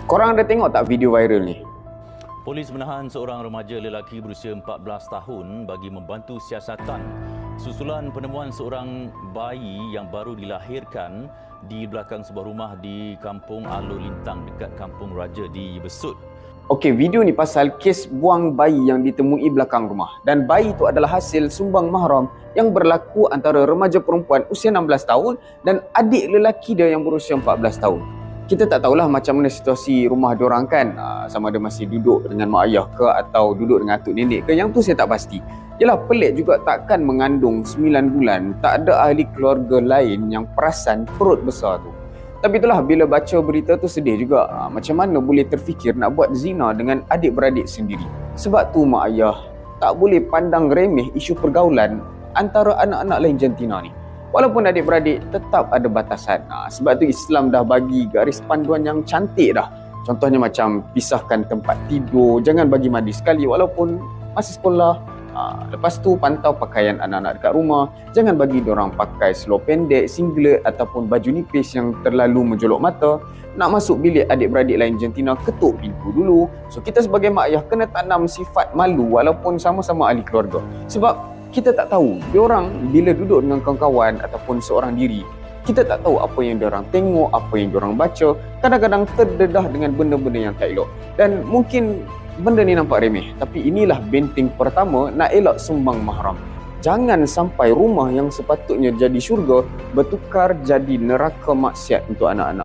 Korang ada tengok tak video viral ni? Polis menahan seorang remaja lelaki berusia 14 tahun bagi membantu siasatan susulan penemuan seorang bayi yang baru dilahirkan di belakang sebuah rumah di Kampung Alor Lintang dekat Kampung Raja di Besut. Okey, video ni pasal kes buang bayi yang ditemui belakang rumah. Dan bayi itu adalah hasil sumbang mahram yang berlaku antara remaja perempuan usia 16 tahun dan adik lelaki dia yang berusia 14 tahun. Kita tak tahulah macam mana situasi rumah diorang kan. Sama ada masih duduk dengan mak ayah ke atau duduk dengan atuk nenek ke. Yang tu saya tak pasti. Yalah, pelik juga takkan mengandung 9 bulan tak ada ahli keluarga lain yang perasan perut besar tu. Tapi itulah, bila baca berita tu sedih juga. Macam mana boleh terfikir nak buat zina dengan adik-beradik sendiri. Sebab tu mak ayah tak boleh pandang remeh isu pergaulan antara anak-anak lain jantina ni. Walaupun adik-beradik tetap ada batasan. Sebab tu Islam dah bagi garis panduan yang cantik dah. Contohnya macam pisahkan tempat tidur, jangan bagi mandi sekali walaupun masih sekolah. Lepas tu pantau pakaian anak-anak dekat rumah. Jangan bagi diorang pakai seluar pendek, singlet ataupun baju nipis yang terlalu menjolok mata. Nak masuk bilik adik-beradik lain jantina, ketuk pintu dulu. So kita sebagai mak ayah kena tanam sifat malu walaupun sama-sama ahli keluarga. Sebab kita tak tahu diorang bila duduk dengan kawan-kawan ataupun seorang diri, kita tak tahu apa yang diorang tengok, apa yang diorang baca. Kadang-kadang terdedah dengan benda-benda yang tak elok. Dan mungkin benda ni nampak remeh, tapi inilah benteng pertama nak elak sumbang mahram. Jangan sampai rumah yang sepatutnya jadi syurga bertukar jadi neraka maksiat untuk anak-anak.